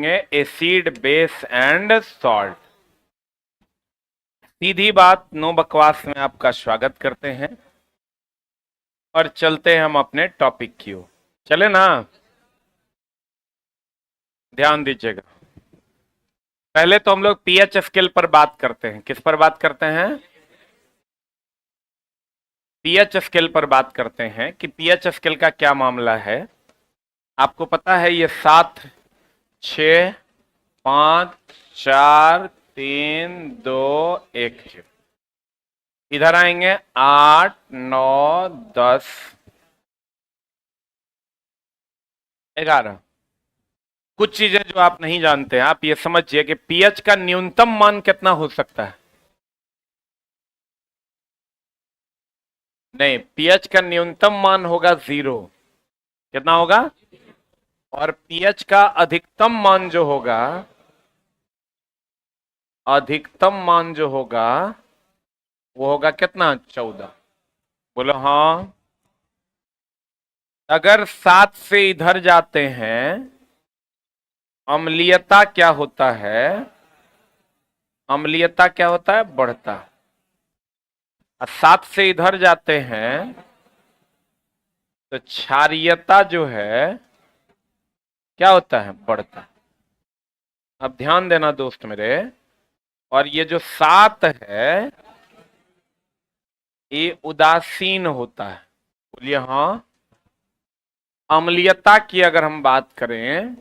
Acid, base and salt. सीधी बात, no बकवास में आपका स्वागत करते हैं और चलते हैं हम अपने टॉपिक की ओर। चले ना, ध्यान दीजिएगा। पहले तो हम लोग पीएच स्केल पर बात करते हैं। किस पर बात करते हैं? पीएच स्केल पर बात करते हैं कि पीएच स्केल का क्या मामला है। आपको पता है ये 7, 6, 5, 4, 3, 2, 1, 0। इधर आएंगे 8, 9, 10, 11। कुछ चीजें जो आप नहीं जानते हैं, आप ये समझिए कि पीएच का न्यूनतम मान कितना हो सकता है। नहीं, पीएच का न्यूनतम मान होगा 0। कितना होगा? और पीएच का अधिकतम मान जो होगा, अधिकतम मान जो होगा वो होगा कितना? 14। बोलो हाँ। अगर 7 से इधर जाते हैं, अम्लीयता क्या होता है? अम्लीयता क्या होता है? बढ़ता। और 7 से इधर जाते हैं तो क्षारीयता जो है क्या होता है? बढ़ता। अब ध्यान देना दोस्त मेरे, और ये जो 7 है ये उदासीन होता है। बोलिए हाँ। अम्लीयता की अगर हम बात करें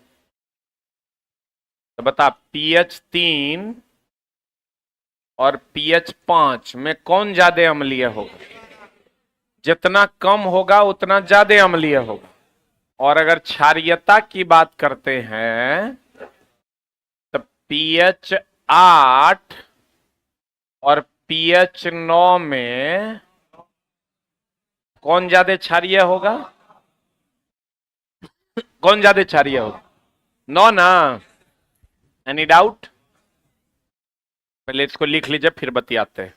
तो बता, पीएच 3 और पीएच 5 में कौन ज्यादा अम्लीय होगा? जितना कम होगा उतना ज्यादा अम्लीय होगा। और अगर क्षारीयता की बात करते हैं तो पीएच 8 और पीएच 9 में कौन ज्यादा क्षारीय होगा? कौन ज्यादा क्षारीय होगा? 9 ना? Any doubt? पहले इसको लिख लीजिए फिर बतियाते हैं।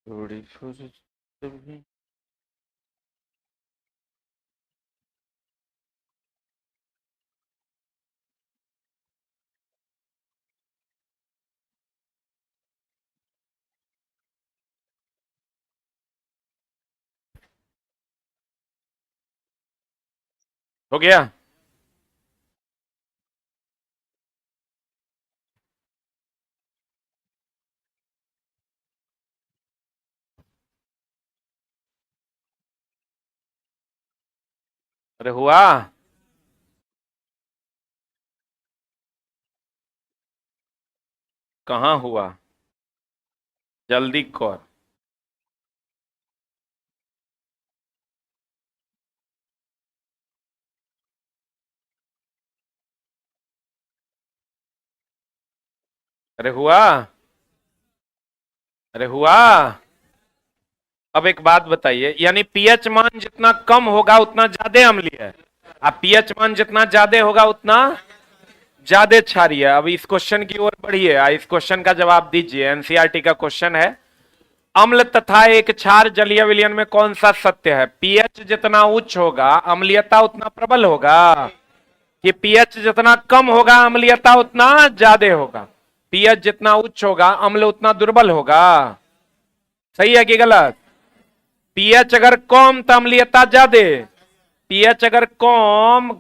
थोड़ी हो गया। अरे हुआ? कहाँ हुआ? जल्दी कर। अरे हुआ? अरे हुआ? अब एक बात बताइए, यानी पीएच मान जितना कम होगा उतना ज्यादा अम्लीय है, अब पीएच मान जितना ज्यादा होगा उतना ज्यादा क्षारीय है। अब इस क्वेश्चन की ओर बढ़िए, इस क्वेश्चन का जवाब दीजिए। एनसीईआरटी का क्वेश्चन है, अम्ल तथा एक क्षार जलीय विलयन में कौन सा सत्य है? पीएच जितना उच्च होगा अम्लीयता उतना प्रबल होगा, कि पीएच जितना कम होगा अम्लीयता उतना ज्यादा होगा? पीएच जितना उच्च होगा अम्ल उतना दुर्बल होगा। सही है कि गलत? पीएच अगर कम तो अम्लीयता ज्यादा, पीएच अगर कम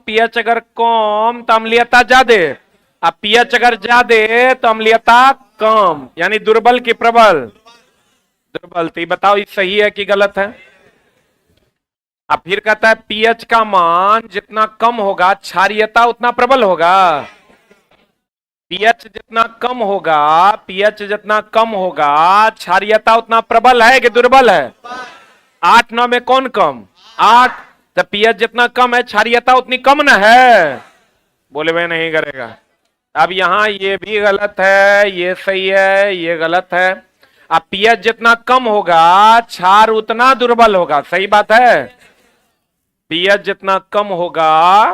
तो अम्लीयता ज्यादा, अब पीएच अगर ज्यादा तो अम्लीयता कम, यानी दुर्बल की प्रबल? दुर्बल। तो बताओ ये सही है कि गलत है? अब फिर कहता है पीएच का मान जितना कम होगा क्षारीयता उतना प्रबल होगा। पीएच जितना कम होगा, पीएच जितना कम होगा, क्षारीयता उतना प्रबल है कि दुर्बल है? 8 9 में कौन कम? 8। तो पीएच जितना कम है, क्षारीयता उतनी कम ना है। बोले मैं नहीं करेगा। अब यहां ये भी गलत है, ये सही है, ये गलत है। अब पीएच जितना कम होगा, क्षार उतना दुर्बल होगा। सही बात है। पीएच जितना कम होगा,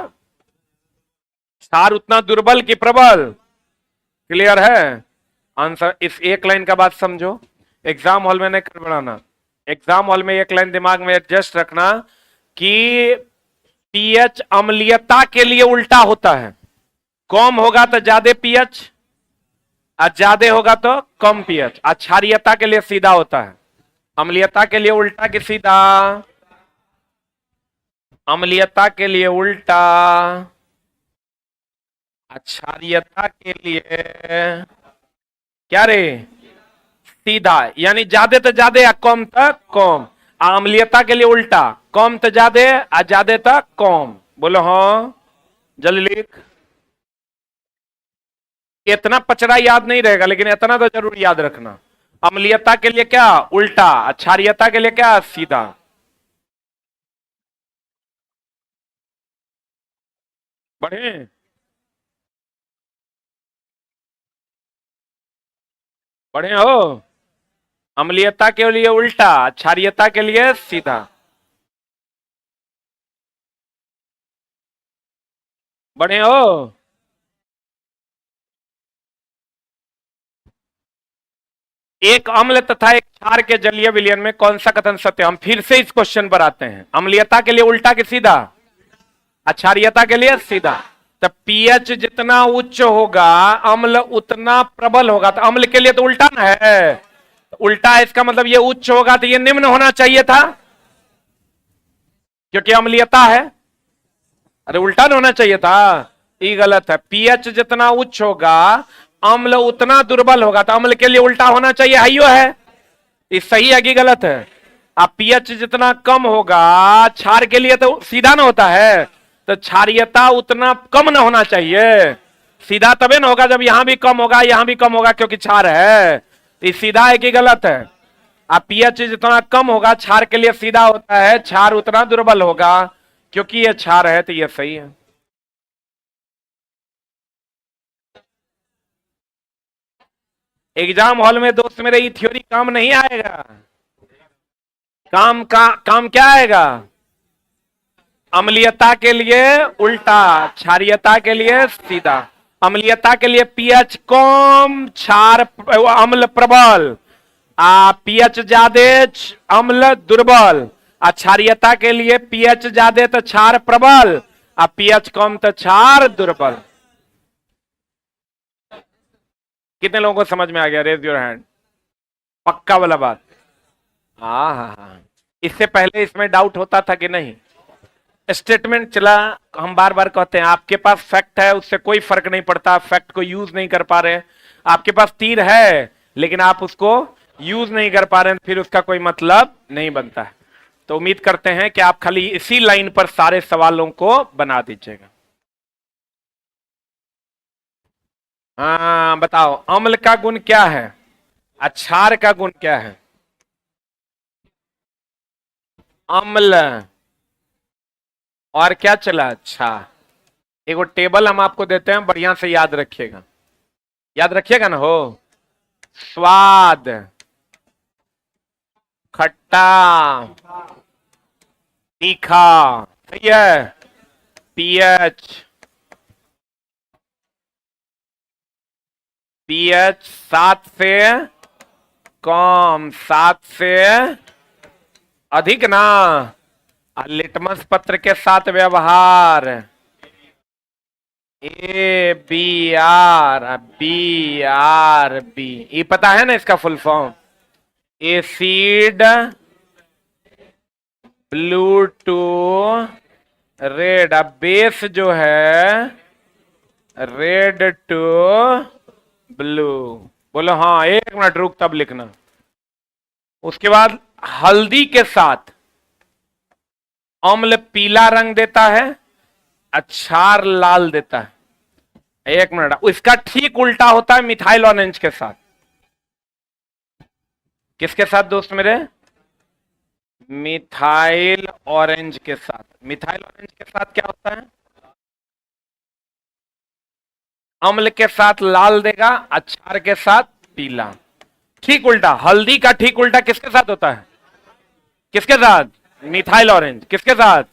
क्षार उतना दुर्बल की प्रबल। क्लियर है? आंसर इस एक लाइन का बात समझो। एग्जाम हॉल में नहीं कर बढ़ाना। एग्जाम हॉल में एक लाइन दिमाग में एडजस्ट रखना कि पीएच अम्लीयता के लिए उल्टा होता है। कम होगा तो ज्यादा पीएच, और ज्यादा होगा तो कम पीएच। क्षारीयता के लिए सीधा होता है, अम्लीयता के लिए उल्टा कि सीधा? अम्लीयता के लिए उल्टा, क्षारीयता के लिए क्या रे? सीधा। यानी ज्यादा तो ज्यादा या कम तक कम। अम्लीयता के लिए उल्टा, कम तो ज्यादा और ज्यादा तक कम। बोलो हाँ, जल्दी लिख। इतना पचड़ा याद नहीं रहेगा, लेकिन इतना तो जरूर याद रखना। अम्लीयता के लिए क्या? उल्टा। क्षारीयता के लिए क्या? सीधा। बढ़े? बढ़े हो? अम्लीयता के लिए उल्टा, क्षारीयता के लिए सीधा। बढ़े हो? एक अम्ल तथा एक क्षार के जलीय विलयन में कौन सा कथन सत्य? हम फिर से इस क्वेश्चन पर आते हैं। अम्लीयता के लिए उल्टा कि सीधा? क्षारीयता के लिए सीधा। तो पीएच जितना उच्च होगा, अम्ल उतना प्रबल होगा। तो अम्ल के लिए तो उल्टा ना है। तो उल्टा है, इसका मतलब ये उच्च होगा तो ये निम्न होना चाहिए था, क्योंकि अम्लीयता है। अरे उल्टा ना होना चाहिए था, ये गलत है। पीएच जितना उच्च होगा, अम्ल उतना दुर्बल होगा। तो अम्ल के लिए उल्टा होना चाहिए, हाइयो है। ये सही है कि गलत है? अब पीएच जितना कम होगा, क्षार के लिए तो सीधा ना होता है, तो क्षारीयता उतना कम ना होना चाहिए। सीधा तभी ना होगा जब यहां भी कम होगा, यहां भी कम होगा, क्योंकि क्षार है। ये सीधा है कि गलत है? अब पीएच जितना कम होगा, क्षार के लिए सीधा होता है, क्षार उतना दुर्बल होगा, क्योंकि ये क्षार है। तो ये सही है। एग्जाम हॉल में दोस्त मेरे ये थ्योरी काम नहीं आएगा। काम क्या आएगा? अम्लीयता के लिए उल्टा, क्षारीयता के लिए सीधा। अम्लीयता के लिए पीएच कम, क्षार अम्ल प्रबल। पीएच ज्यादा, अम्ल दुर्बल। क्षारीयता के लिए पीएच ज्यादा तो क्षार प्रबल, पीएच कम तो क्षार दुर्बल। कितने लोगों को समझ में आ गया? Raise your hand. पक्का वाला बात? हाँ हाँ हाँ। इससे पहले इसमें डाउट होता था कि नहीं? स्टेटमेंट चला, हम बार बार कहते हैं आपके पास फैक्ट है, उससे कोई फर्क नहीं पड़ता। फैक्ट को यूज नहीं कर पा रहे, आपके पास तीर है लेकिन आप उसको यूज नहीं कर पा रहे हैं, फिर उसका कोई मतलब नहीं बनता है। तो उम्मीद करते हैं कि आप खाली इसी लाइन पर सारे सवालों को बना दीजिएगा। हाँ बताओ, अम्ल का गुण क्या है? क्षार का गुण क्या है? अम्ल। और क्या चला? अच्छा, एक टेबल हम आपको देते हैं, बढ़िया से याद रखिएगा। याद रखिएगा ना? हो स्वाद, खट्टा, तीखा, सही है। पीएच, पीएच 7 से कम, 7 से अधिक ना। लिटमस पत्र के साथ व्यवहार, ABR ये पता है ना इसका full form? Acid blue to red. अब बेस जो है रेड टू ब्लू। बोलो हाँ, 1 मिनट रुक तब लिखना। उसके बाद हल्दी के साथ अम्ल पीला रंग देता है, क्षार लाल देता है। एक मिनट, इसका ठीक उल्टा होता है मिथाइल ऑरेंज के साथ। किसके साथ दोस्त मेरे? मिथाइल ऑरेंज के साथ। मिथाइल ऑरेंज के साथ क्या होता है? अम्ल के साथ लाल देगा, अक्षार के साथ पीला। ठीक उल्टा, हल्दी का ठीक उल्टा किसके साथ होता है? किसके साथ? Methyl orange. किसके साथ?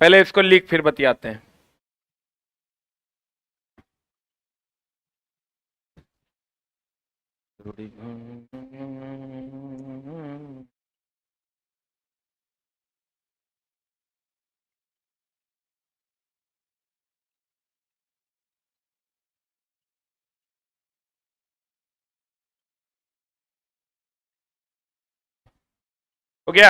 पहले इसको लिख फिर बतियाते हैं। हो गया?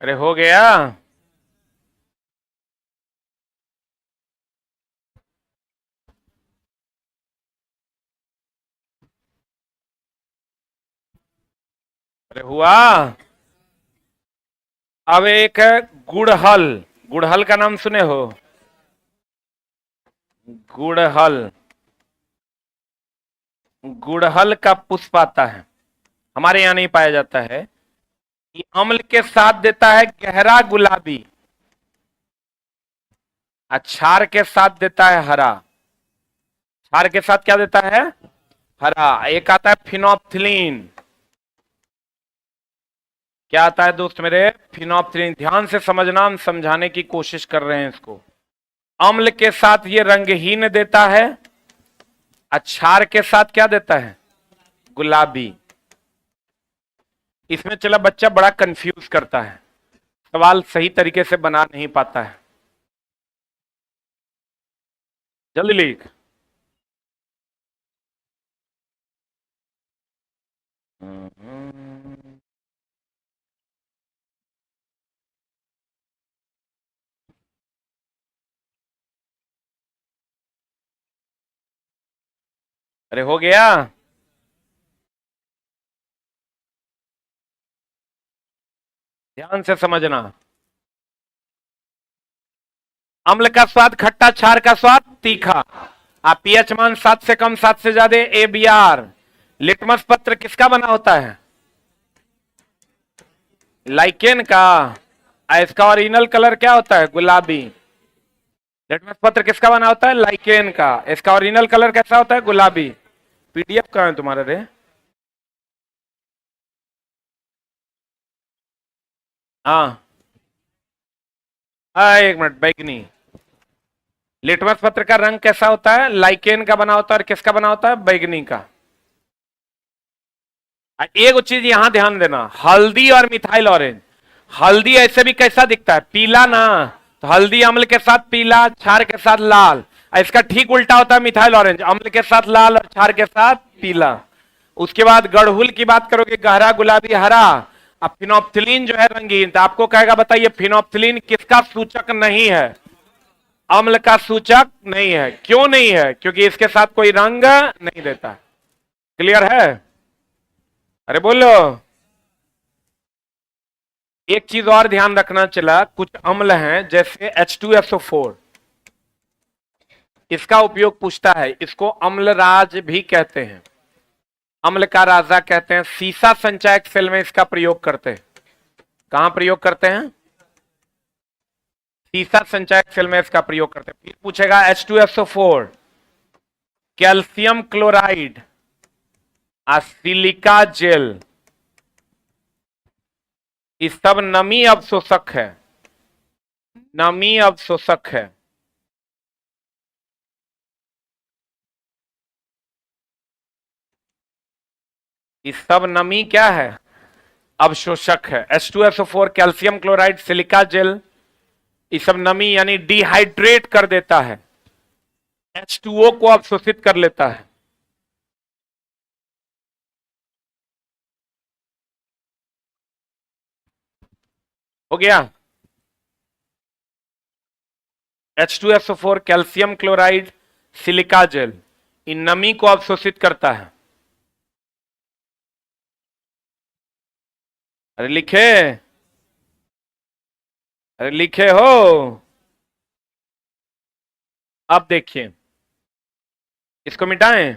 अरे हो गया? अरे हुआ? अब एक है गुड़हल। गुड़हल का नाम सुने हो? गुड़हल। गुड़हल का पुष्प आता है, हमारे यहां नहीं पाया जाता है। ये अम्ल के साथ देता है गहरा गुलाबी, क्षार के साथ देता है हरा। क्षार के साथ क्या देता है? हरा। एक आता है फिनोप्थिलीन। क्या आता है दोस्त मेरे? फिनोप्थिलीन। ध्यान से समझना, हम समझाने की कोशिश कर रहे हैं इसको। अम्ल के साथ ये रंगहीन देता है, क्षार के साथ क्या देता है? गुलाबी। इसमें चला बच्चा बड़ा कंफ्यूज करता है, सवाल सही तरीके से बना नहीं पाता है। जल्दी लिख। अरे हो गया? ध्यान से समझना। अम्ल का स्वाद खट्टा, क्षार का स्वाद तीखा। आप पीएच मान 7 से कम, 7 से ज्यादा ABR। लिटमस पत्र किसका बना होता है? लाइकेन का। इसका ओरिजिनल कलर क्या होता है? गुलाबी। लिटमस पत्र किसका बना होता है? लाइकेन का। इसका ओरिजिनल कलर कैसा होता है? गुलाबी। PDF कहां है तुम्हारा रे? हाँ, एक मिनट। बैगनी। लिटमस पत्र का रंग कैसा होता है? लाइकेन का बना होता है। और किसका बना होता है? बैगनी का। एक चीज यहां ध्यान देना, हल्दी और मिथाइल ऑरेंज। हल्दी ऐसे भी कैसा दिखता है? पीला ना। तो हल्दी अम्ल के साथ पीला, क्षार के साथ लाल। इसका ठीक उल्टा होता है मिथाइल ऑरेंज, अम्ल के साथ लाल और क्षार के साथ पीला। उसके बाद गड़हुल की बात करोगे, गहरा गुलाबी हरा। अब फिनोप्थिलीन जो है रंगीन, तो आपको कहेगा बताइए फिनोप्थिलीन किसका सूचक नहीं है? अम्ल का सूचक नहीं है। क्यों नहीं है? क्योंकि इसके साथ कोई रंग नहीं देता। क्लियर है? अरे बोलो। एक चीज और ध्यान रखना चला, कुछ अम्ल हैं जैसे H2SO4, इसका उपयोग पूछता है। इसको अम्लराज भी कहते हैं, अम्ल का राजा कहते हैं। सीसा संचयक सेल में इसका प्रयोग करते हैं। कहां प्रयोग करते हैं? सीसा संचयक सेल में इसका प्रयोग करते हैं। फिर पूछेगा H2SO4, calcium chloride, silica jail, ये सब नमी अवशोषक है। नमी अवशोषक है। ये सब नमी क्या है? अवशोषक है। H2SO4, calcium chloride, silica jail, ये सब नमी यानी डिहाइड्रेट कर देता है, H2O को अवशोषित कर लेता है। हो गया। H2SO4 calcium chloride silica gel इन नमी को अवशोषित करता है। अरे लिखे, अरे लिखे हो। अब देखिए, इसको मिटाएं,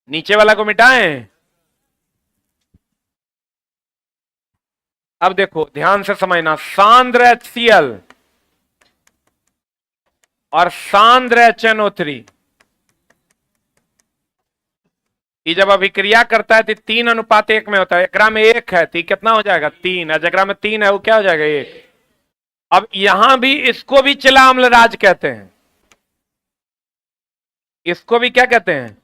नीचे वाला को मिटाएं। अब देखो ध्यान से समझना, सांद्र HCl और सांद्र HNO3 ये जब अभिक्रिया करता है तो 3:1 में होता है। एकरा में 1 है तो कितना हो जाएगा 3, जगह में 3 है वो क्या हो जाएगा 1। अब यहां भी इसको भी चिला अम्लराज कहते हैं, इसको भी क्या कहते हैं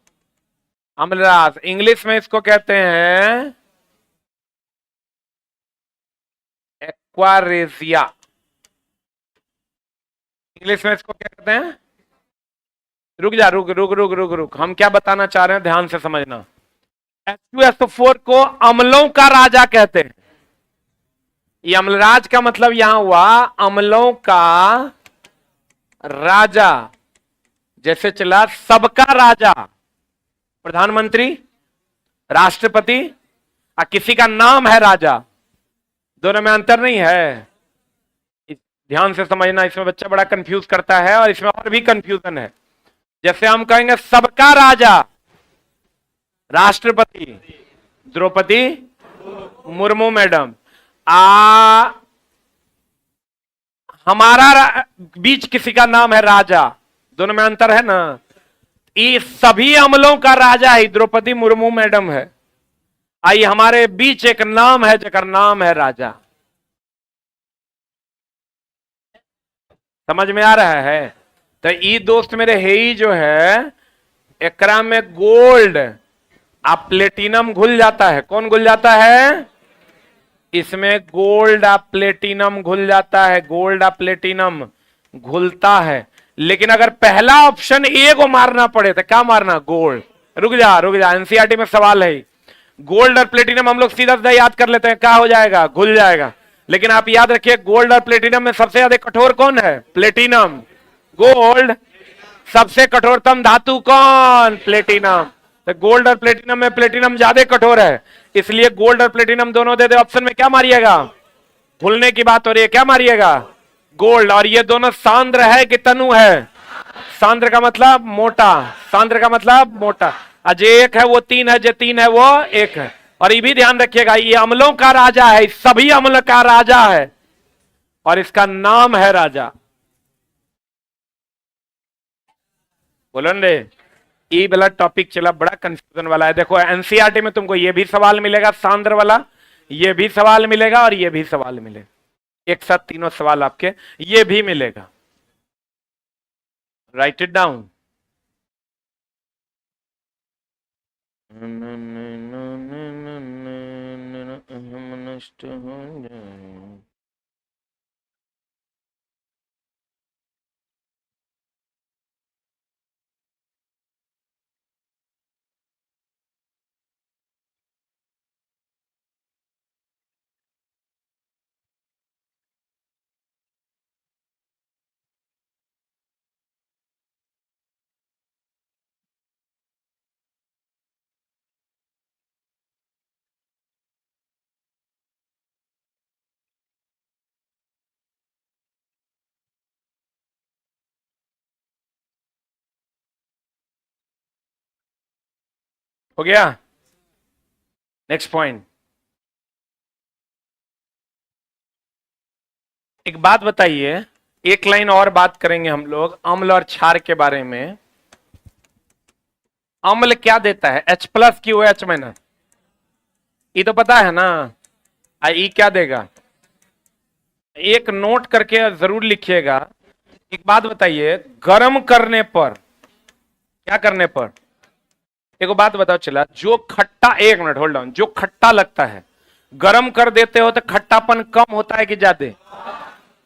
अम्लराज। इंग्लिश में इसको कहते हैं एक्वारेजिया, इंग्लिश में इसको क्या कहते हैं। रुक जा, रुक रुक रुक रुक रुक, हम क्या बताना चाह रहे हैं ध्यान से समझना। H2SO4 को अम्लों का राजा कहते हैं। ये अम्लराज का मतलब यहां हुआ अम्लों का राजा, जैसे चला सबका राजा, प्रधानमंत्री, राष्ट्रपति, और किसी का नाम है राजा, दोनों में अंतर नहीं है। ध्यान से समझना, इसमें बच्चा बड़ा कंफ्यूज करता है और इसमें और भी कंफ्यूजन है। जैसे हम कहेंगे सबका राजा राष्ट्रपति द्रौपदी मुर्मू मैडम, हमारा बीच किसी का नाम है राजा, दोनों में अंतर है ना। ये सभी अमलों का राजा ही द्रौपदी मुर्मू मैडम है, आई हमारे बीच एक नाम है जकर नाम है राजा। समझ में आ रहा है। तो ये दोस्त मेरे है ही जो है एकरा में गोल्ड आप प्लेटिनम घुल जाता है। कौन घुल जाता है इसमें? गोल्ड आप प्लेटिनम घुल जाता है, गोल्ड आप प्लेटिनम घुलता है। लेकिन अगर पहला ऑप्शन ए को मारना पड़े तो क्या मारना? गोल्ड। रुक जा रुक जा, एनसीईआरटी में सवाल है। गोल्ड और प्लेटिनम हम लोग सीधा सीधा याद कर लेते हैं, क्या हो जाएगा? घुल जाएगा। लेकिन आप याद रखिए गोल्ड और प्लेटिनम में सबसे ज्यादा कठोर कौन है? प्लेटिनम। गोल्ड। सबसे कठोरतम धातु कौन? प्लेटिनम। तो गोल्ड और प्लेटिनम में प्लेटिनम ज्यादा कठोर है, इसलिए गोल्ड और प्लेटिनम दोनों दे दे। ऑप्शन में क्या मारिएगा? घुलने की बात हो रही है, क्या मारिएगा? गोल्ड। और ये दोनों सांद्र है कि तनु है? सांद्र का मतलब मोटा, सांद्र का मतलब मोटा। अजय एक है वो 3 है, जो 3 है वो 1 है। और ये भी ध्यान रखिएगा ये अम्लों का राजा है, सभी अम्ल का राजा है और इसका नाम है राजा। बोलो रे, ये वाला टॉपिक चला बड़ा कंफ्यूजन वाला है। देखो एनसीईआरटी में तुमको ये भी सवाल मिलेगा सांद्र वाला, ये भी सवाल मिलेगा और ये भी सवाल मिलेगा, एक साथ तीनों सवाल आपके ये भी मिलेगा। Right it down. हो गया? Next point. एक बात बताइए, एक लाइन और बात करेंगे हम लोग अम्ल और क्षार के बारे में। अम्ल क्या देता है? H+ की OH-। ये तो पता है ना। ई क्या देगा? एक नोट करके जरूर लिखिएगा। एक बात बताइए, गर्म करने पर, क्या करने पर? एक बात बताओ चला, जो खट्टा, एक मिनट होल्ड ऑन, जो खट्टा लगता है गर्म कर देते हो तो खट्टापन कम होता है कि ज्यादा?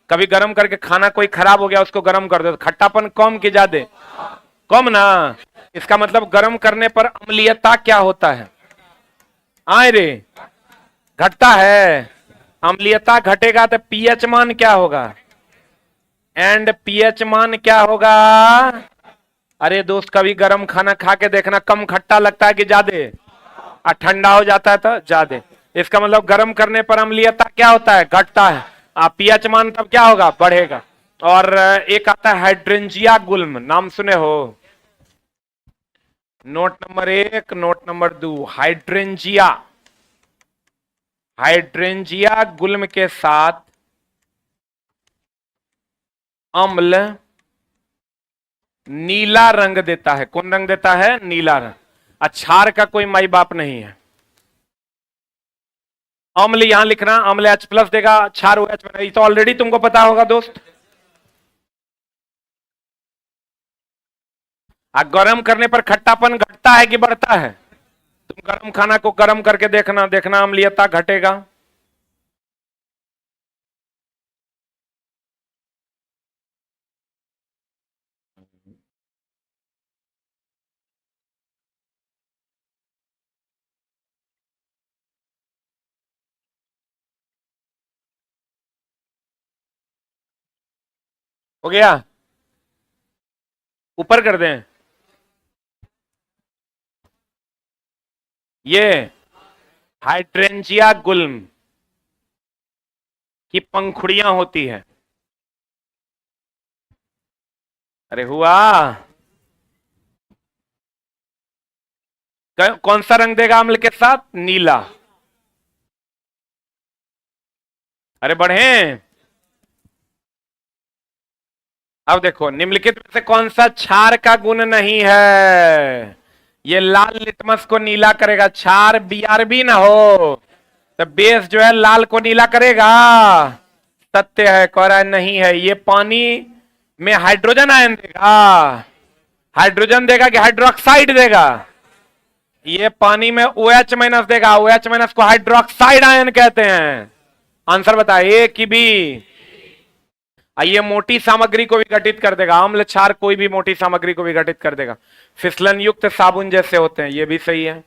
कभी गर्म करके खाना कोई खराब हो गया उसको गर्म कर दो तो खट्टापन कम कि ज्यादा? कम ना। इसका मतलब गर्म करने पर अम्लीयता क्या होता है? आए रे, घटता है। अम्लीयता घटेगा तो पीएच मान क्या होगा, एंड पीएच मान क्या होगा। अरे दोस्त कभी गर्म खाना खा के देखना, कम खट्टा लगता है कि ज्यादा, और ठंडा हो जाता है तो ज्यादा। इसका मतलब गर्म करने पर अम्लीयता क्या होता है, घटता है। पीएच मान तब क्या होगा, बढ़ेगा। और एक आता है हाइड्रेंजिया गुल्म, नाम सुने हो। Note number 1, note number 2, hydrangea. Hydrangea गुल्म के साथ अम्ल नीला रंग देता है। कौन रंग देता है, नीला रंग। क्षार का कोई माई बाप नहीं है। अम्ल यहां लिखना, अम्ल H+ देगा, क्षार OH में नहीं, तो ऑलरेडी तुमको पता होगा दोस्त। गर्म करने पर खट्टापन घटता है कि बढ़ता है। तुम गर्म खाना को गर्म करके देखना, देखना अम्लीयता घटेगा। हो गया, ऊपर कर दें। ये हाइड्रेंजिया गुल्म की पंखुड़ियां होती है। अरे हुआ, कौन सा रंग देगा अम्ल के साथ, नीला। अरे बढ़े। अब देखो निम्नलिखित में से कौन सा क्षार का गुण नहीं है। ये लाल लिटमस को नीला करेगा, क्षार BRB ना हो तो बेस जो है लाल को नीला करेगा। सत्य है, कह रहा है नहीं है। ये पानी में हाइड्रोजन आयन देगा, हाइड्रोजन देगा कि हाइड्रोक्साइड देगा। ये पानी में OH- देगा, OH- को हाइड्रोक्साइड आयन कहते हैं। आंसर बताइए कि बी। ये मोटी सामग्री को विघटित कर देगा, अम्ल क्षार कोई भी मोटी सामग्री को विघटित कर देगा। फिसलन युक्त साबुन जैसे होते हैं, ये भी सही है।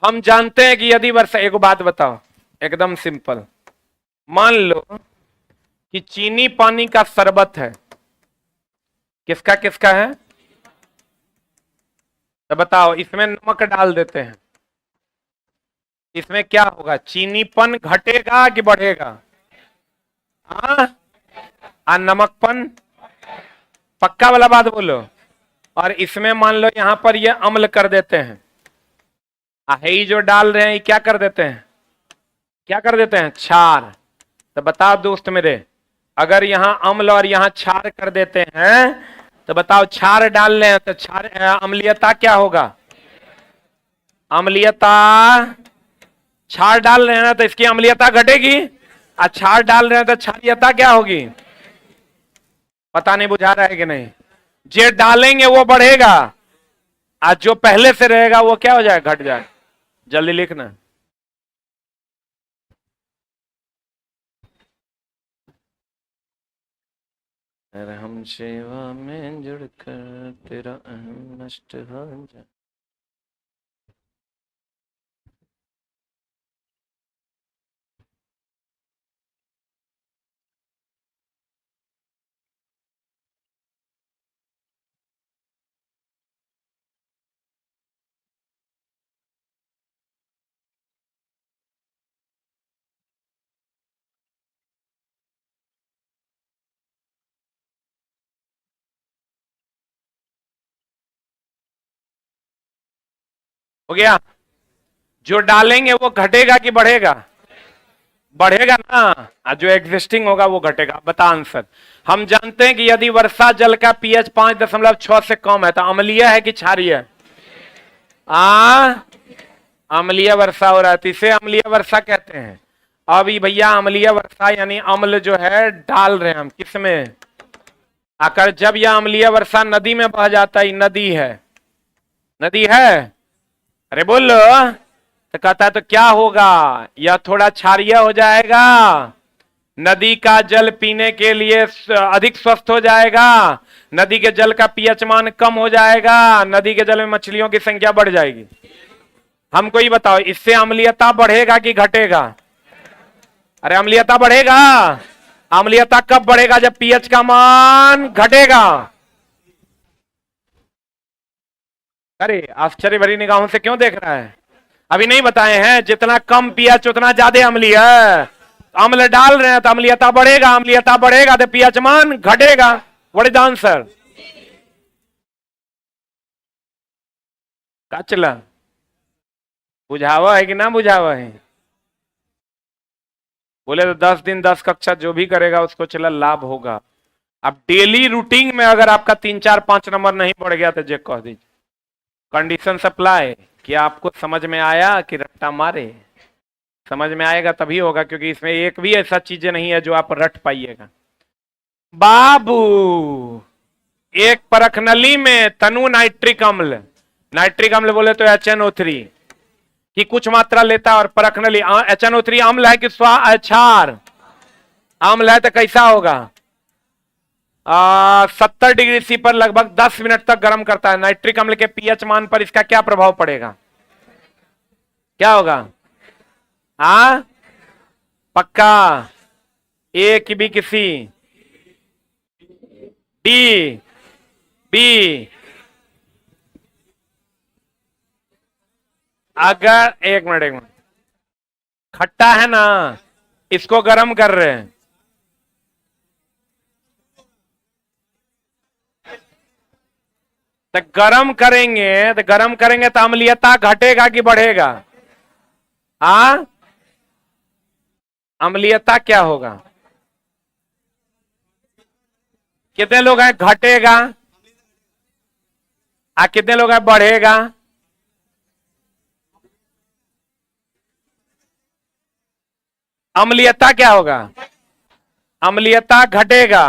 हम जानते हैं कि यदि वर्षा, एक बात बताओ एकदम सिंपल, मान लो कि चीनी पानी का शरबत है। किसका किसका है, तो बताओ इसमें नमक डाल देते हैं, इसमें क्या होगा, चीनीपन घटेगा कि बढ़ेगा। नमकपन, पक्का वाला बात बोलो। और इसमें मान लो यहां पर ये अम्ल कर देते हैं, ही जो डाल रहे हैं ये क्या कर देते हैं, क्या कर देते हैं, क्षार। तो बताओ दोस्त मेरे, अगर यहां अम्ल और यहां क्षार कर देते हैं तो बताओ क्षार डाल रहे हैं तो क्षार अम्लीयता क्या होगा, अम्लीयता। क्षार डाल रहे हैं ना तो इसकी अम्लीयता घटेगी, और क्षार डाल रहे हैं तो क्षारीयता क्या होगी। पता नहीं बुझा रहा है कि नहीं। जो डालेंगे वो बढ़ेगा, आज जो पहले से रहेगा वो क्या हो जाए, घट जाए। जल्दी लिखना। हम सेवा में जुड़कर तेरा अहम नष्ट हो जाए। हो गया, जो डालेंगे वो घटेगा कि बढ़ेगा, बढ़ेगा ना, और जो एग्जिस्टिंग होगा वो घटेगा। बता आंसर। हम जानते हैं कि यदि वर्षा जल का पीएच 5.6 से कम है तो अम्लीय है कि क्षारीय है। अम्लीय वर्षा हो रहा है तो इसे अम्लीय वर्षा कहते हैं। अब ये भैया अम्लीय वर्षा यानी अम्ल जो है डाल रहे हैं हम किसमें, आकर जब यह अम्लीय वर्षा नदी में बह जाता है, नदी है, नदी है, अरे बोलो, तो कहता है तो क्या होगा, यह थोड़ा क्षारीय हो जाएगा, नदी का जल पीने के लिए अधिक स्वस्थ हो जाएगा, नदी के जल का पीएच मान कम हो जाएगा, नदी के जल में मछलियों की संख्या बढ़ जाएगी। हमको ये बताओ इससे अम्लीयता बढ़ेगा कि घटेगा, अरे अम्लीयता बढ़ेगा। अम्लीयता कब बढ़ेगा? जब पीएच का मान घटेगा। अरे आश्चर्य भरी निगाहों से क्यों देख रहा है? अभी नहीं बताए हैं? जितना कम पीएच उतना ज्यादा अम्लीय है। अम्ल डाल रहे हैं तो अम्लीयता बढ़ेगा, अम्लीयता बढ़ेगा तो पीएच मान घटेगा। What is the answer? का चला बुझावा है कि ना बुझावा है? बोले तो 10 दिन 10 कक्षा जो भी करेगा उसको चला लाभ होगा। अब डेली रूटीन में अगर आपका 3 4 5 नंबर नहीं बढ़ गया तो चेक कह दीजिए। Condition supply. क्या आपको समझ में आया कि रट्टा मारे? समझ में आएगा तभी होगा, क्योंकि इसमें एक भी ऐसा चीजें नहीं है जो आप रट पाइएगा। बाबू, एक परखनली में तनु नाइट्रिक अम्ल, नाइट्रिक अम्ल बोले तो HNO3 की कुछ मात्रा लेता है, और परखनली HNO3 अम्ल है कि क्षार? अम्ल है तो कैसा होगा? 70 डिग्री C पर लगभग 10 मिनट तक गर्म करता है। नाइट्रिक अम्ल के पीएच मान पर इसका क्या प्रभाव पड़ेगा? क्या होगा? पक्का? ए की बी की सी? D B? अगर एक मिनट खट्टा है ना, इसको गर्म कर रहे हैं, तो गर्म करेंगे तो अम्लीयता घटेगा कि बढ़ेगा? अम्लीयता क्या होगा? कितने लोग हैं घटेगा? कितने लोग हैं बढ़ेगा? अम्लीयता क्या होगा? अम्लीयता घटेगा।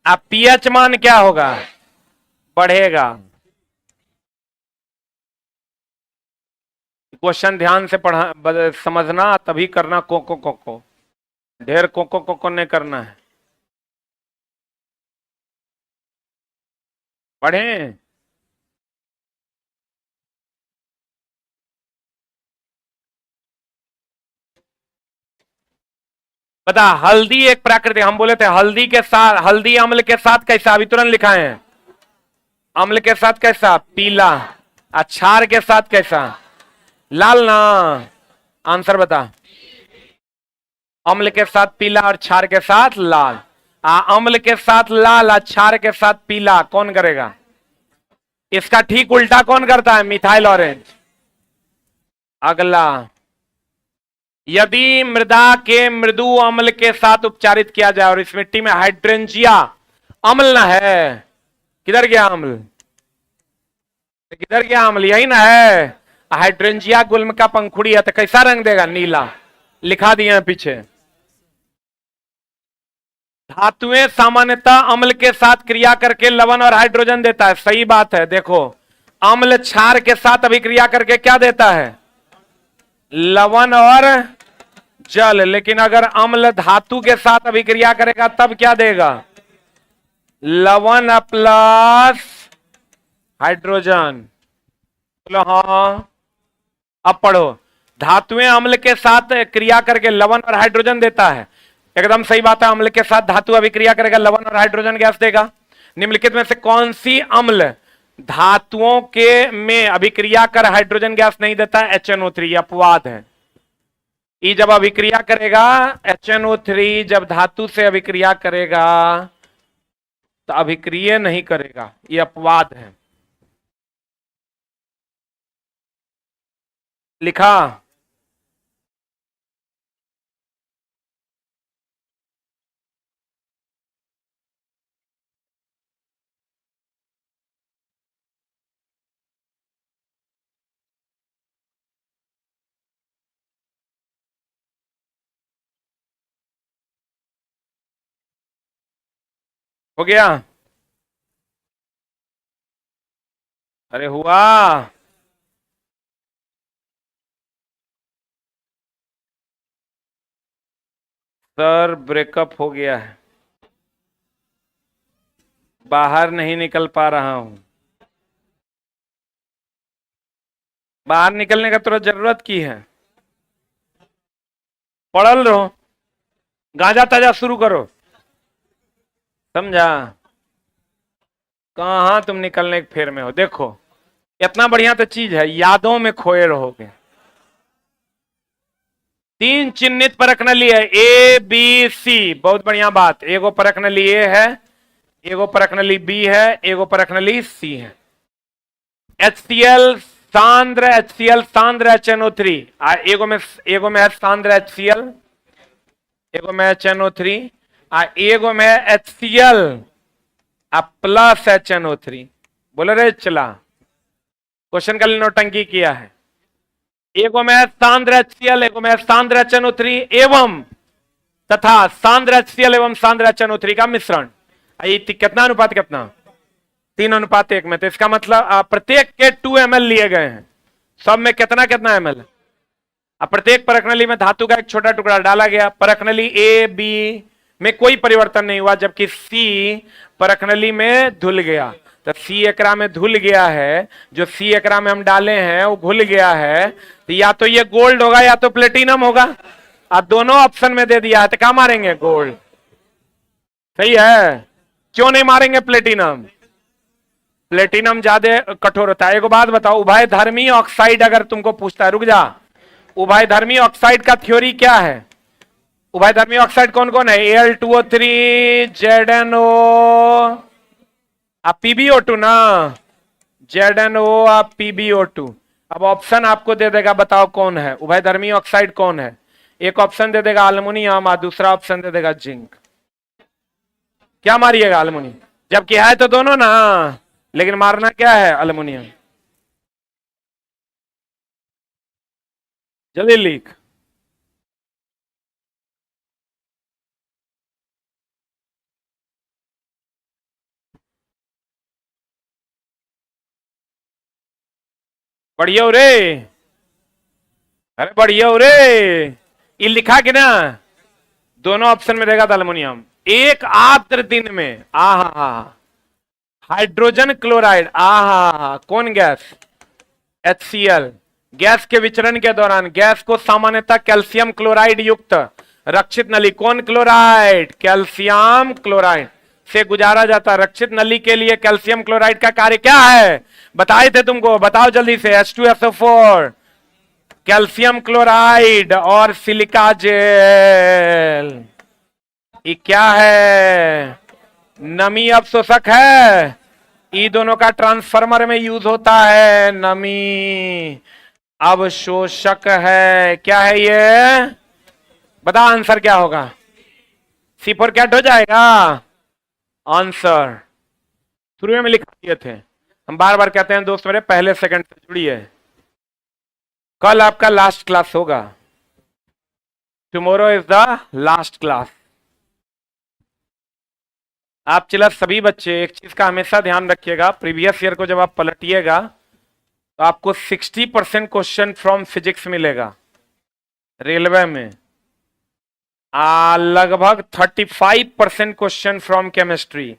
पीएच मान क्या होगा? बढ़ेगा। क्वेश्चन ध्यान से पढ़ा समझना, तभी करना। कोको ढेर कोको नहीं करना है। पढ़ें। बता, हल्दी एक प्राकृतिक, हम बोले थे हल्दी के साथ, हल्दी अम्ल के साथ कैसा? अभी तुरंत लिखा है। अम्ल के साथ कैसा? पीला। क्षार के साथ कैसा? लाल ना? आंसर बता। अम्ल के साथ पीला और क्षार के साथ लाल। अम्ल के साथ लाल, क्षार के साथ पीला, कौन करेगा? इसका ठीक उल्टा कौन करता है? Methyl orange. अगला, यदि मृदा के मृदु अम्ल के साथ उपचारित किया जाए और इस मिट्टी में हाइड्रेंजिया अम्ल न है, किधर गया अम्ल? किधर गया अम्ल? यही ना है। हाइड्रेंजिया गुल्म का पंखुड़ी है तो कैसा रंग देगा? नीला। लिखा दिए हैं पीछे। धातुएं सामान्यतः अम्ल के साथ क्रिया करके लवण और हाइड्रोजन देता है। सही बात है। देखो, अम्ल क्षार के साथ अभिक्रिया करके क्या देता है? लवण और जल। लेकिन अगर अम्ल धातु के साथ अभिक्रिया करेगा तब क्या देगा? लवण प्लस हाइड्रोजन। बोलो हाँ। अब पढ़ो, धातुएं अम्ल के साथ क्रिया करके लवण और हाइड्रोजन देता है। एकदम सही बात है। अम्ल के साथ धातु अभिक्रिया करेगा, लवण और हाइड्रोजन गैस देगा। निम्नलिखित में से कौन सी अम्ल धातुओं के में अभिक्रिया कर हाइड्रोजन गैस नहीं देता है? HNO3। अपवाद है। ई जब अभिक्रिया करेगा, HNO3 जब धातु से अभिक्रिया करेगा तो अभिक्रिया नहीं करेगा, ये अपवाद है। लिखा? हो गया? अरे हुआ? सर ब्रेकअप हो गया है, बाहर नहीं निकल पा रहा हूं। बाहर निकलने का तुरंत जरूरत की है? पढ़ल रहो, गांजा ताजा शुरू करो, समझा? कहां तुम निकलने के फेर में हो? देखो इतना बढ़िया तो चीज है, यादों में खोए रहोगे। 3 चिन्हित परख नली है, ए बी सी, बहुत बढ़िया बात। एगो परख नली ए है, एगो परख नली बी है, एगो परख नली सी है। HCl सांद्र HCl सांद्र HNO3, एगो में है सांद्र HCl, एगो में HNO3, एगो में है HCl प्लस HNO3। बोले रे चला, क्वेश्चन का नौटंकी किया है। एगो में है सांद्र HCl, एगो में है सांद्र HNO3 एवं तथा सांद्र HCl एवं सांद्र HNO3 का मिश्रण। कितना अनुपात, कितना? 3:1 में। तो इसका मतलब प्रत्येक के 2 ml लिए गए हैं, सब में कितना कितना ml है? अब प्रत्येक परखनली में धातु का एक छोटा टुकड़ा डाला गया। परखनली ए बी में कोई परिवर्तन नहीं हुआ, जबकि सी परखनली में धुल गया। तो सी एकरा में धुल गया है, जो सी एकरा में हम डाले हैं वो घुल गया है, तो या तो ये गोल्ड होगा या तो प्लेटिनम होगा। अब दोनों ऑप्शन में दे दिया है, तो क्या मारेंगे? गोल्ड। सही है, क्यों नहीं मारेंगे प्लेटिनम? प्लेटिनम ज्यादा कठोर होता है। एक बात बताओ, उभयधर्मी ऑक्साइड अगर तुमको पूछता है, रुक जा, उभयधर्मी ऑक्साइड का थ्योरी क्या है? उभयधर्मी ऑक्साइड कौन कौन है? Al2O3, ZnO, आप PbO2 ना, ZnO आप PbO2। अब ऑप्शन आपको दे देगा, बताओ कौन है उभयधर्मी ऑक्साइड, कौन है? एक ऑप्शन दे देगा अल्युमिनियम और दूसरा ऑप्शन दे देगा जिंक। क्या मारिएगा? अल्युमिनियम, जबकि है तो दोनों ना, लेकिन मारना क्या है? अल्युमिनियम। जल्दी लिख। बढ़िया हो रे, अरे बढ़िया हो रे। ये लिखा कि ना, दोनों ऑप्शन में रहेगा अल्युमिनियम। एक आर्द्र दिन में हाइड्रोजन क्लोराइड, कौन गैस? HCl। गैस के विचरण के दौरान गैस को सामान्यतः कैल्शियम क्लोराइड युक्त रक्षित नली, कौन क्लोराइड? कैल्शियम क्लोराइड से गुजारा जाता। रक्षित नली के लिए कैल्शियम क्लोराइड का कार्य क्या है? बताए थे तुमको, बताओ जल्दी से। H2SO4, कैल्शियम क्लोराइड और सिलिका जेल। ये क्या है? नमी अवशोषक है। ये दोनों का ट्रांसफार्मर में यूज होता है। नमी अवशोषक है। क्या है ये? बता आंसर क्या होगा? C4 कैट हो जाएगा आंसर। शुरू में लिखा दिए थे, हम बार बार कहते हैं दोस्त मेरे, पहले सेकंड से जुड़िए। कल आपका लास्ट क्लास होगा, tomorrow is the last class. आप चला सभी बच्चे एक चीज का हमेशा ध्यान रखिएगा, प्रीवियस ईयर को जब आप पलटिएगा तो आपको 60% क्वेश्चन फ्रॉम फिजिक्स मिलेगा। रेलवे में लगभग 35% क्वेश्चन फ्रॉम केमिस्ट्री,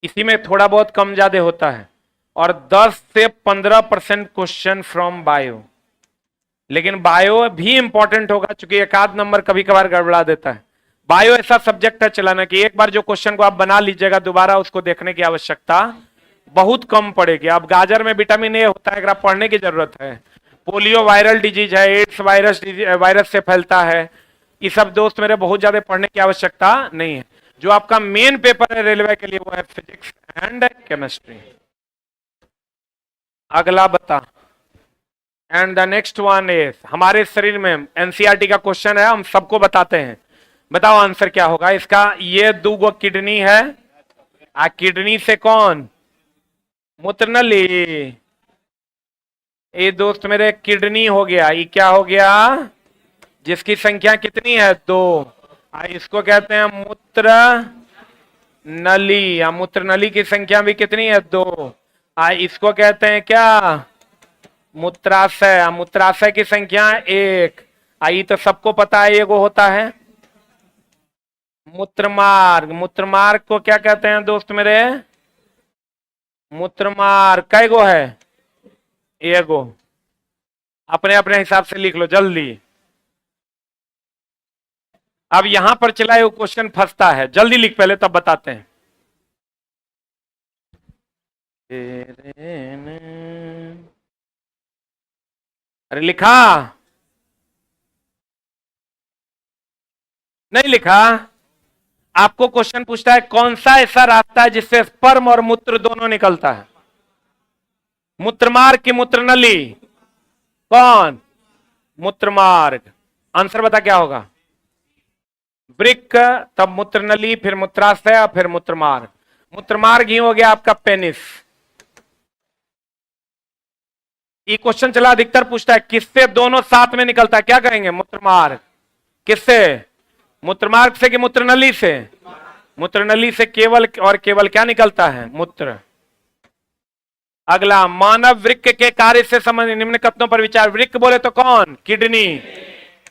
इसी में थोड़ा बहुत कम ज्यादा होता है, और 10 से 15% क्वेश्चन फ्रॉम बायो। लेकिन बायो भी इंपॉर्टेंट होगा, क्योंकि एक आध नंबर कभी कभार गड़बड़ा देता है। बायो ऐसा सब्जेक्ट है चलाना कि एक बार जो क्वेश्चन को आप बना लीजिएगा, दोबारा उसको देखने की आवश्यकता बहुत कम पड़ेगी। अब गाजर में विटामिन ए होता है, अगर आप पढ़ने की जरूरत है। पोलियो वायरल डिजीज है, एड्स वायरस से फैलता है। ये सब दोस्त मेरे बहुत ज्यादा पढ़ने की आवश्यकता नहीं है। जो आपका मेन पेपर है रेलवे के लिए वो है फिजिक्स एंड केमिस्ट्री। अगला बता, and the next one is, हमारे शरीर में एनसीईआरटी का क्वेश्चन है, हम सबको बताते हैं। बताओ आंसर क्या होगा इसका? ये 2 किडनी है, किडनी से कौन? मूत्र नली। ये दोस्त मेरे किडनी हो गया, ये क्या हो गया? जिसकी संख्या कितनी है? 2। इसको कहते हैं मूत्र नली, या मूत्र नली की संख्या भी कितनी है? 2। इसको कहते हैं क्या? मूत्राशय। मूत्राशय की संख्या 1। ये तो सबको पता है, एगो होता है मूत्रमार्ग। मूत्रमार्ग को क्या कहते हैं दोस्त मेरे? मूत्रमार्ग कैगो है? एगो। अपने अपने हिसाब से लिख लो जल्दी। अब यहां पर चला वो क्वेश्चन फंसता है, जल्दी लिख पहले तब बताते हैं। अरे लिखा नहीं लिखा? आपको क्वेश्चन पूछता है कौन सा ऐसा रास्ता है जिससे स्पर्म और मूत्र दोनों निकलता है? मूत्रमार्ग की मूत्रनली? कौन? मूत्रमार्ग। आंसर बता क्या होगा? वृक्क, तब मूत्रनली, फिर मूत्राशय और फिर मूत्रमार्ग। मूत्रमार्ग ही हो गया आपका पेनिस। ये क्वेश्चन चला अधिकतर पूछता है किससे दोनों साथ में निकलता है, क्या कहेंगे? मूत्रमार्ग। किससे? मूत्रमार्ग से कि मूत्रनली से? मूत्रनली से केवल और केवल क्या निकलता है? मूत्र। अगला, मानव वृक्क के कार्य से संबंधित निम्न कथनों पर विचार। वृक्क बोले तो कौन? किडनी।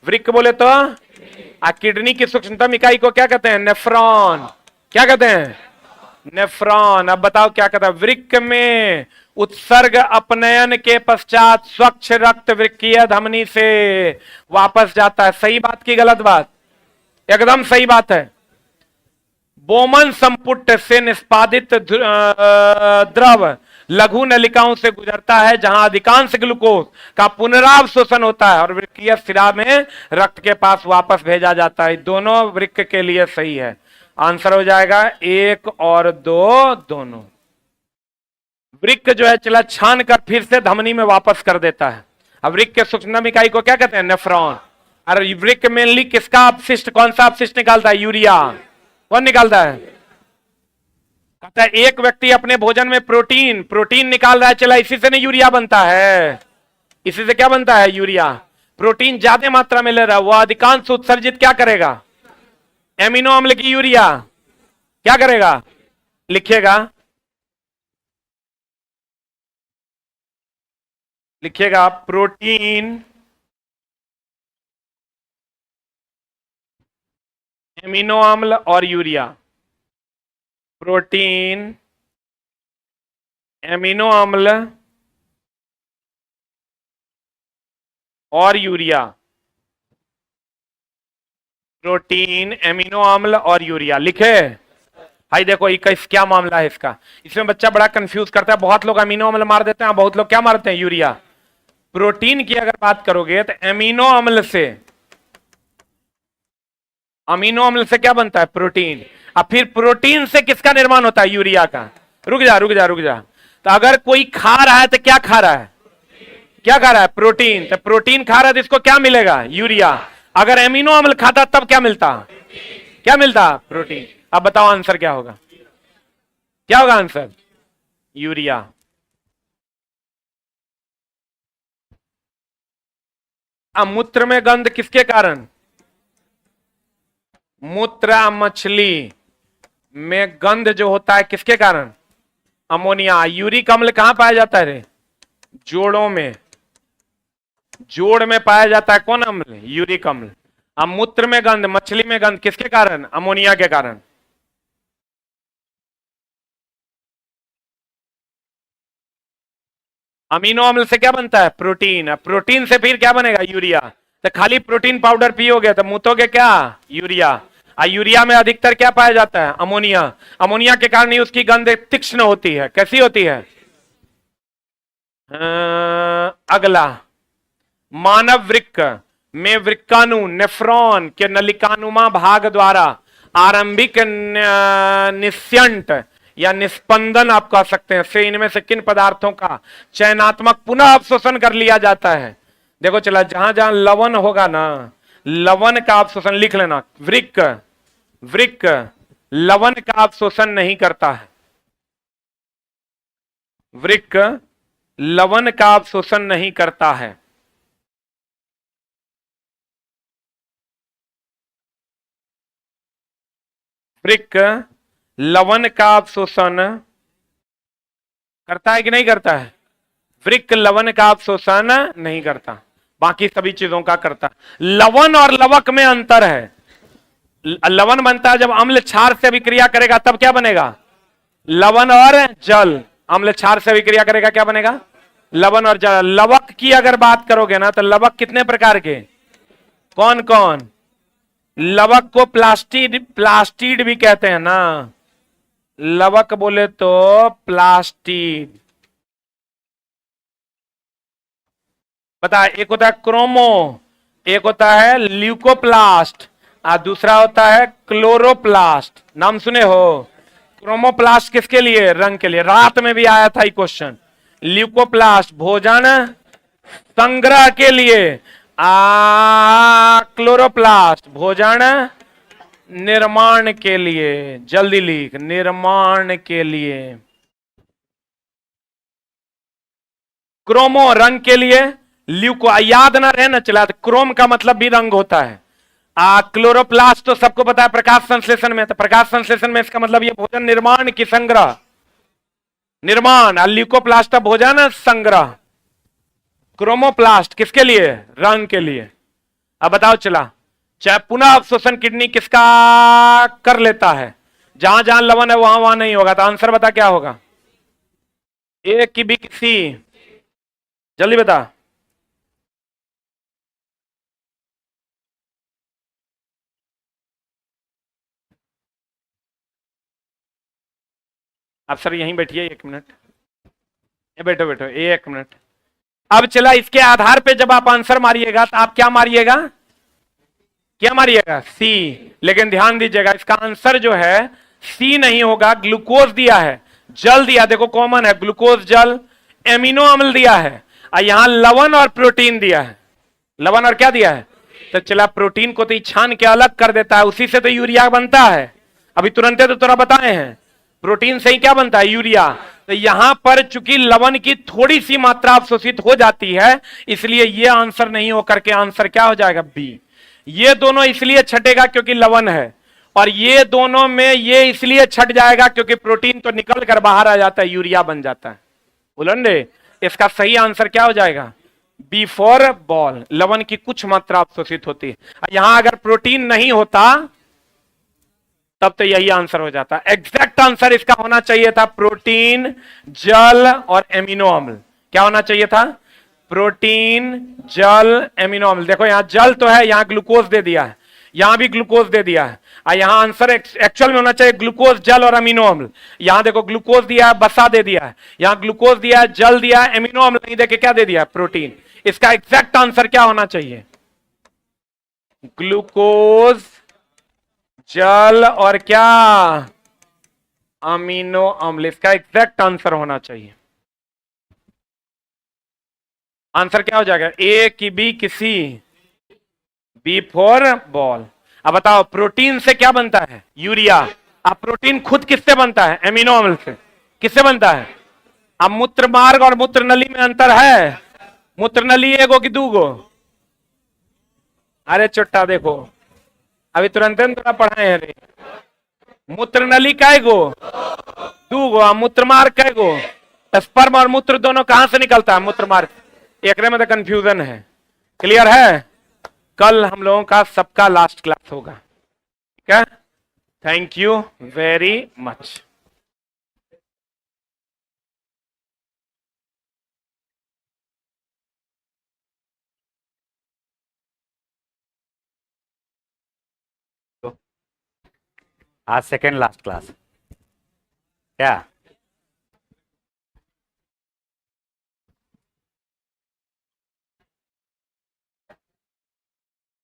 वृक्क बोले तो किडनी की सूक्ष्मतम इकाई को क्या कहते हैं? नेफ्रॉन। क्या कहते हैं? नेफ्रॉन। अब बताओ क्या कहता है? वृक्क में उत्सर्ग अपनयन के पश्चात स्वच्छ रक्त वृक्कीय धमनी से वापस जाता है। सही बात की गलत बात? एकदम सही बात है। बोमन संपुट से निष्पादित द्रव लघु नलिकाओं से गुजरता है जहां अधिकांश ग्लूकोज का पुनरावशोषण होता है और वृक्कीय शिरा में रक्त के पास वापस भेजा जाता है। दोनों वृक्क के लिए सही है। आंसर हो जाएगा 1 और 2 दोनों। वृक्क जो है चला छान कर फिर से धमनी में वापस कर देता है। अब वृक्क के सूक्ष्म इकाई को क्या कहते हैं? नेफ्रॉन। और वृक्क मेनली किसका अपशिष्ट, कौन सा अपशिष्ट निकालता है? यूरिया। कौन निकालता है? कहता है एक व्यक्ति अपने भोजन में प्रोटीन निकाल रहा है, चला इसी से नहीं यूरिया बनता है? इसी से क्या बनता है? यूरिया। प्रोटीन ज्यादा मात्रा में ले रहा है, वो अधिकांश उत्सर्जित क्या करेगा? एमिनो अम्ल की यूरिया। क्या करेगा? लिखिएगा, लिखिएगा प्रोटीन, एमिनो अम्ल और यूरिया। प्रोटीन, एमिनो अम्ल और यूरिया। प्रोटीन, एमिनो अम्ल और यूरिया। लिखे? भाई देखो इस क्या मामला है इसका, इसमें बच्चा बड़ा कंफ्यूज करता है। बहुत लोग अमीनो अम्ल मार देते हैं, बहुत लोग क्या मारते हैं? यूरिया। प्रोटीन की अगर बात करोगे तो अमीनो अम्ल से, अमीनो अम्ल से क्या बनता है? प्रोटीन। अब फिर प्रोटीन से किसका निर्माण होता है? यूरिया का। रुक जा रुक जा रुक जा। तो अगर कोई खा रहा है तो क्या खा रहा है? क्या खा रहा है? प्रोटीन। तो प्रोटीन खा रहा है तो इसको क्या मिलेगा? यूरिया। अगर एमिनो अम्ल खाता तब क्या मिलता? क्या मिलता? प्रोटीन। अब बताओ आंसर क्या होगा? क्या होगा आंसर? यूरिया। अब मूत्र में गंध किसके कारण? मूत्र मछली में गंध जो होता है किसके कारण? अमोनिया। यूरिक अम्ल कहां पाया जाता है रे? जोड़ों में। जोड़ में पाया जाता है कौन अम्ल? यूरिक अम्ल। अब मूत्र में गंध, मछली में गंध किसके कारण? अमोनिया के कारण। अमीनो अम्ल से क्या बनता है? प्रोटीन। प्रोटीन से फिर क्या बनेगा? यूरिया। तो खाली प्रोटीन पाउडर पियोगे तो मुतोगे क्या? यूरिया। यूरिया में अधिकतर क्या पाया जाता है? अमोनिया। अमोनिया के कारण ही उसकी गंध तीक्ष्ण होती है। कैसी होती है? अगला, मानव वृक्क में वृक्काणु नेफ्रॉन के नलिकानुमा भाग द्वारा आरंभिक निस्यंट या निस्पंदन आप कह सकते हैं से इनमें से किन पदार्थों का चयनात्मक पुनः अवशोषण कर लिया जाता है? देखो चला, जहां जहां लवण होगा ना, लवण का अवशोषण लिख लेना। वृक्क लवण का अवशोषण नहीं करता है। वृक्क लवण का अवशोषण नहीं करता है। वृक्क लवण का अवशोषण करता है कि नहीं करता है? वृक्क लवण का अवशोषण नहीं करता, बाकी सभी चीजों का करता। लवण और लवक में अंतर है। लवण बनता है जब अम्ल क्षार से अभिक्रिया करेगा तब क्या बनेगा? लवण और जल। अम्ल क्षार से अभिक्रिया करेगा क्या बनेगा? लवण और जल। लवक की अगर बात करोगे ना तो लवक कितने प्रकार के? कौन कौन? लवक को प्लास्टिड प्लास्टिड भी कहते हैं ना, लवक बोले तो प्लास्टिड। बता, एक होता है क्रोमो, एक होता है ल्यूकोप्लास्ट, और दूसरा होता है क्लोरोप्लास्ट। नाम सुने हो? क्रोमोप्लास्ट किसके लिए? रंग के लिए। रात में भी आया था ये क्वेश्चन। ल्यूकोप्लास्ट भोजन संग्रह के लिए, क्लोरोप्लास्ट भोजन निर्माण के लिए। जल्दी लिख, निर्माण के लिए। क्रोमो रंग के लिए, ल्यूको याद ना रहे ना चला, तो क्रोम का मतलब भी रंग होता है। क्लोरोप्लास्ट तो सबको पता है प्रकाश संश्लेषण में, तो प्रकाश संश्लेषण में इसका मतलब ये भोजन निर्माण की संग्रह, निर्माण। ल्यूकोप्लास्ट भोजन संग्रह। क्रोमोप्लास्ट किसके लिए? रंग के लिए। अब बताओ चला, चाहे पुनः अवशोषण किडनी किसका कर लेता है? जहां जहां लवण है वहां वहां नहीं होगा, तो आंसर बता क्या होगा? ए की बी की सी? जल्दी बता। अब सर यहीं बैठिए 1 मिनट। बैठो बैठो 1 मिनट। अब चला, इसके आधार पे जब आप आंसर मारिएगा तो आप क्या मारिएगा? क्या मारिएगा? सी। लेकिन ध्यान दीजिएगा, इसका आंसर जो है सी नहीं होगा। ग्लूकोज दिया है, जल दिया, देखो कॉमन है, ग्लूकोज जल। एमिनो अम्ल दिया है, और यहां लवण और प्रोटीन दिया है। लवण और क्या दिया है? तो चला, प्रोटीन को तो छान के अलग कर देता है, उसी से तो यूरिया बनता है। अभी तुरंत तो तोरा बताए हैं, प्रोटीन से ही क्या बनता है? यूरिया। तो यहां पर चूंकि लवण की थोड़ी सी मात्रा अवशोषित हो जाती है, इसलिए यह आंसर नहीं होकर के आंसर क्या हो जाएगा? बी। ये दोनों इसलिए छटेगा क्योंकि लवण है, और ये दोनों में ये इसलिए छट जाएगा क्योंकि प्रोटीन तो निकल कर बाहर आ जाता है, यूरिया बन जाता है। बुलंदे, इसका सही आंसर क्या हो जाएगा? B for ball. लवण की कुछ मात्रा अवशोषित होती है। यहां अगर प्रोटीन नहीं होता तब तो यही आंसर हो जाता। एग्जैक्ट आंसर इसका होना चाहिए था प्रोटीन, जल और एमिनो अम्ल। क्या होना चाहिए था? प्रोटीन, जल, एमिनो अम्ल। देखो यहां जल तो है, यहां ग्लूकोज दे दिया है, यहां भी ग्लूकोज दे दिया है, और यहां आंसर एक्चुअल में होना चाहिए ग्लूकोज, जल और अमीनो अम्ल। यहां देखो ग्लूकोज दिया है, बसा दे दिया है, यहां ग्लूकोज दिया है, जल दिया है, एमिनो अम्ल नहीं देके क्या दे दिया? प्रोटीन। इसका एग्जैक्ट आंसर क्या होना चाहिए? ग्लूकोज, जल और क्या? अमीनो अम्ल। इसका एग्जैक्ट आंसर होना चाहिए। आंसर क्या हो जाएगा? ए की बी की सी? B for ball. अब बताओ, प्रोटीन से क्या बनता है? यूरिया। अब प्रोटीन खुद किससे बनता है? एमिनो अम्ल से। किससे बनता है? अब मूत्र मार्ग और मूत्र नली में अंतर है? मूत्र नली एगो कि दूगो? अरे चुट्टा देखो, अभी तुरंत थोड़ा पढ़ाए हैं रे। मूत्र नली कै गो? दूगो। मूत्र मार्ग कै गो? स्पर्म और मूत्र दोनों कहां से निकलता है? मूत्र मार्ग। एक में तो कंफ्यूजन है। क्लियर है? कल हम लोगों का सबका लास्ट क्लास होगा, ठीक है? Thank you very much. आज सेकेंड लास्ट क्लास क्या?